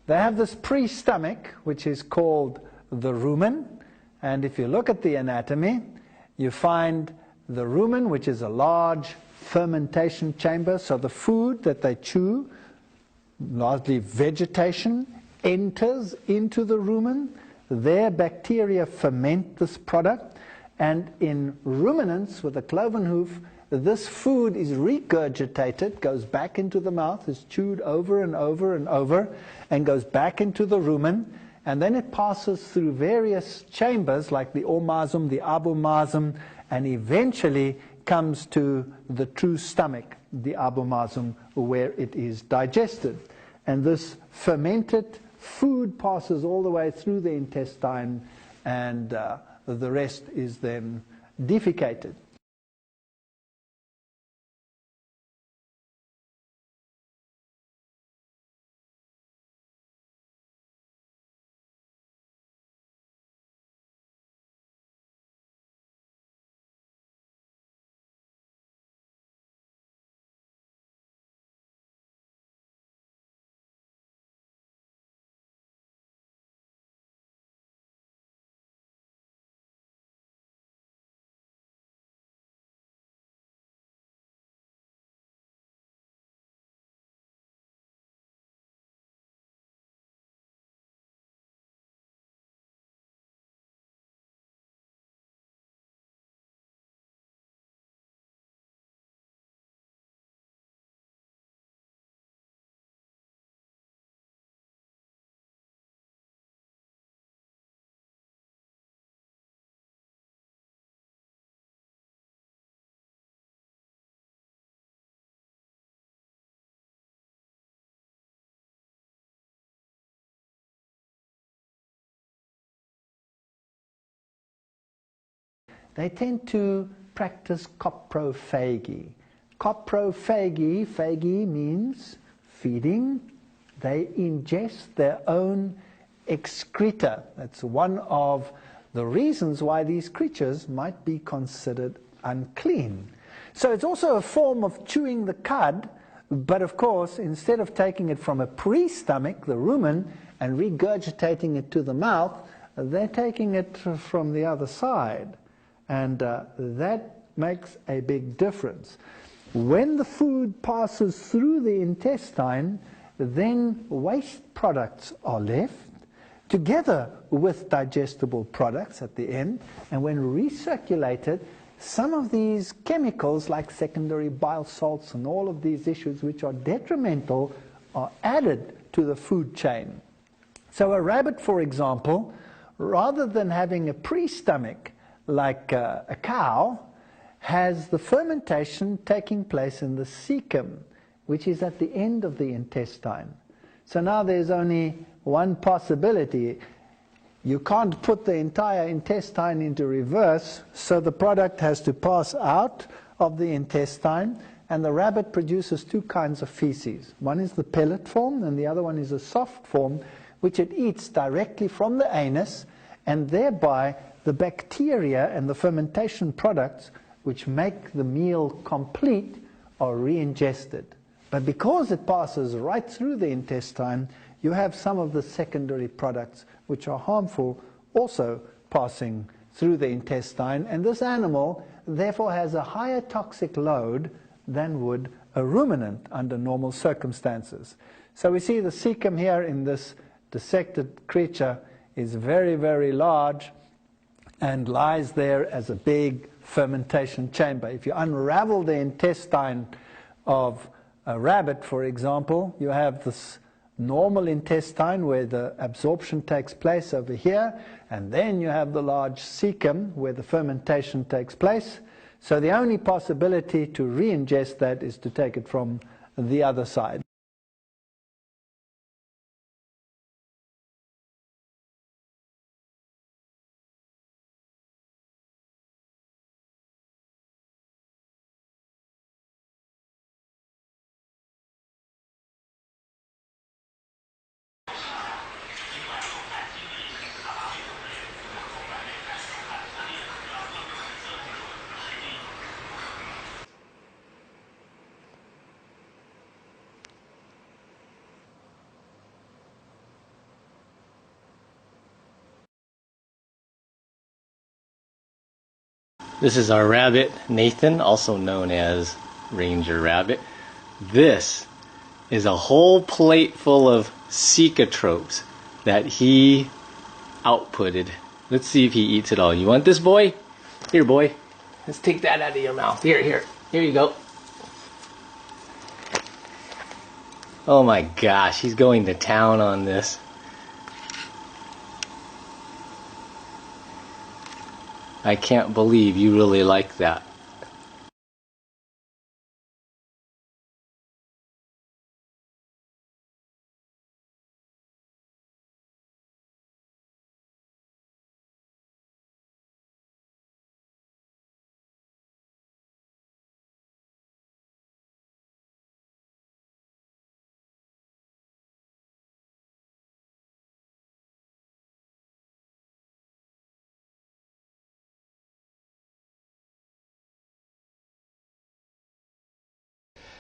They have this pre-stomach, which is called the rumen. And if you look at the anatomy, you find the rumen, which is a large fermentation chamber. So the food that they chew, largely vegetation, enters into the rumen. Their bacteria ferment this product. And in ruminants with a cloven hoof, this food is regurgitated, goes back into the mouth, is chewed over and over and over, and goes back into the rumen. And then it passes through various chambers like the omasum, the abomasum, and eventually comes to the true stomach, the abomasum, where it is digested. And this fermented food passes all the way through the intestine, and the rest is then defecated. They tend to practice coprophagy. Coprophagy, phagy means feeding. They ingest their own excreta. That's one of the reasons why these creatures might be considered unclean. So it's also a form of chewing the cud, but of course, instead of taking it from a pre-stomach, the rumen, and regurgitating it to the mouth, they're taking it from the other side. And that makes a big difference. When the food passes through the intestine, then waste products are left, together with digestible products at the end. And when recirculated, some of these chemicals, like secondary bile salts and all of these issues which are detrimental, are added to the food chain. So a rabbit, for example, rather than having a pre-stomach, like a cow, has the fermentation taking place in the cecum, which is at the end of the intestine. So now there's only one possibility. You can't put the entire intestine into reverse, so the product has to pass out of the intestine, and the rabbit produces two kinds of feces. One is the pellet form, and the other one is a soft form, which it eats directly from the anus, and thereby the bacteria and the fermentation products which make the meal complete are re-ingested. But because it passes right through the intestine, you have some of the secondary products which are harmful also passing through the intestine, and this animal therefore has a higher toxic load than would a ruminant under normal circumstances. So we see the cecum here in this dissected creature is very, very large and lies there as a big fermentation chamber. If you unravel the intestine of a rabbit, for example, you have this normal intestine where the absorption takes place over here, and then you have the large cecum where the fermentation takes place. So the only possibility to re-ingest that is to take it from the other side. This is our rabbit, Nathan, also known as Ranger Rabbit. This is a whole plate full of cecotropes that he outputted. Let's see if he eats it all. You want this, boy? Here, boy. Let's take that out of your mouth. Here you go. Oh my gosh, he's going to town on this. I can't believe you really like that.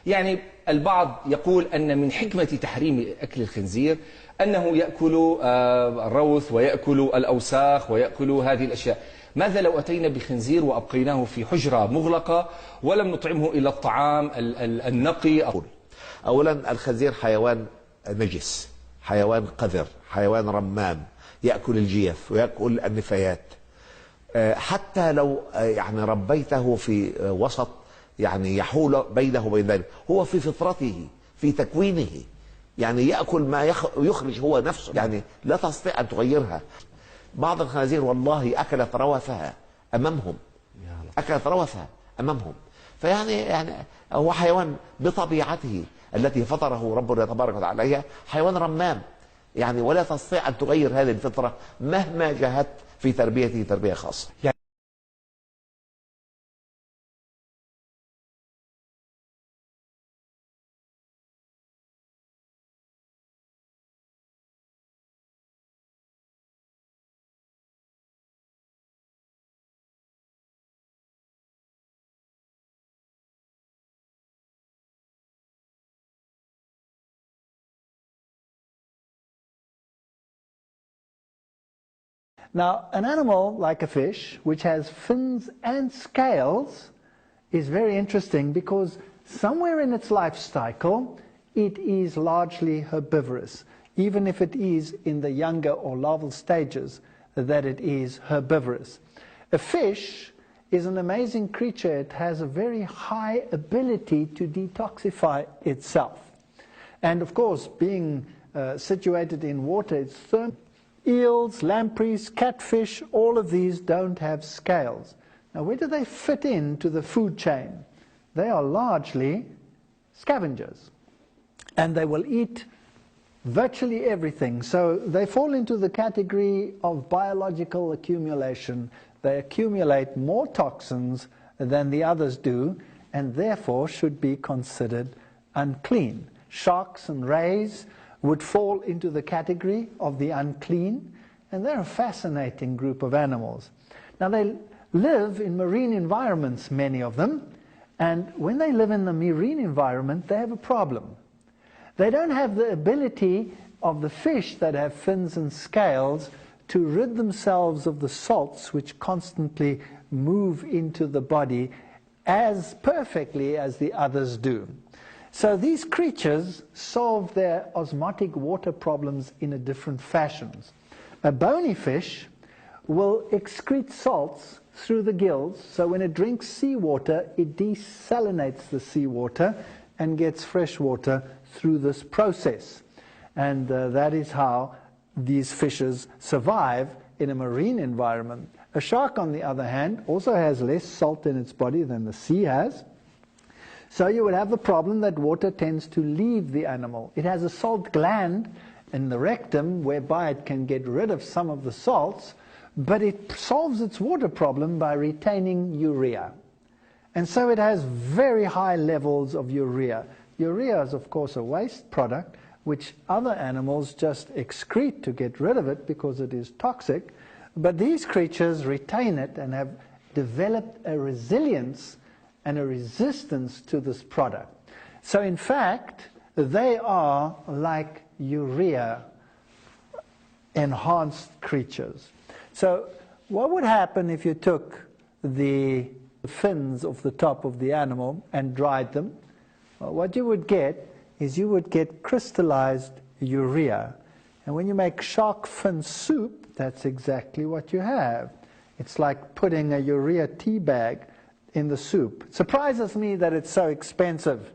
يعني البعض يقول أن من حكمة تحريم أكل الخنزير أنه يأكل الروث ويأكل الأوساخ ويأكل هذه الأشياء. ماذا لو أتينا بخنزير وأبقيناه في حجرة مغلقة ولم نطعمه إلى الطعام النقي؟ أولا الخنزير حيوان نجس، حيوان قذر، حيوان رمام، يأكل الجيف ويأكل النفايات. حتى لو يعني ربيته في وسط يعني يحول بينه وبين ذلك، هو في فطرته في تكوينه يعني يأكل ما يخرج هو نفسه، يعني لا تستطيع أن تغيرها. بعض الخنازير والله أكلت روثها أمامهم، أكلت روثها أمامهم. فيعني هو حيوان بطبيعته التي فطره ربنا تبارك وتعالى عليها حيوان رمام، يعني ولا تستطيع أن تغير هذه الفطرة مهما جاهدت في تربيته تربية خاصة. Now, an animal like a fish, which has fins and scales, is very interesting because somewhere in its life cycle, it is largely herbivorous, even if it is in the younger or larval stages that it is herbivorous. A fish is an amazing creature. It has a very high ability to detoxify itself. And of course, being situated in water, it's thermal. Eels, lampreys, catfish, all of these don't have scales. Now, where do they fit into the food chain? They are largely scavengers, and they will eat virtually everything. So they fall into the category of biological accumulation. They accumulate more toxins than the others do, and therefore should be considered unclean. Sharks and rays would fall into the category of the unclean, and they're a fascinating group of animals. Now, they live in marine environments, many of them, and when they live in the marine environment, they have a problem. They don't have the ability of the fish that have fins and scales to rid themselves of the salts which constantly move into the body as perfectly as the others do. So these creatures solve their osmotic water problems in a different fashions. A bony fish will excrete salts through the gills, so when it drinks seawater, it desalinates the seawater and gets fresh water through this process. And that is how these fishes survive in a marine environment. A shark, on the other hand, also has less salt in its body than the sea has. So you would have the problem that water tends to leave the animal. It has a salt gland in the rectum whereby it can get rid of some of the salts, but it solves its water problem by retaining urea. And so it has very high levels of urea. Urea is, of course, a waste product which other animals just excrete to get rid of it because it is toxic. But these creatures retain it and have developed a resilience and a resistance to this product. So in fact, they are like urea enhanced creatures. So what would happen if you took the fins off the top of the animal and dried them, what you would get is you would get crystallized urea. And when you make shark fin soup, that's exactly what you have. It's like putting a urea tea bag in the soup. It surprises me that it's so expensive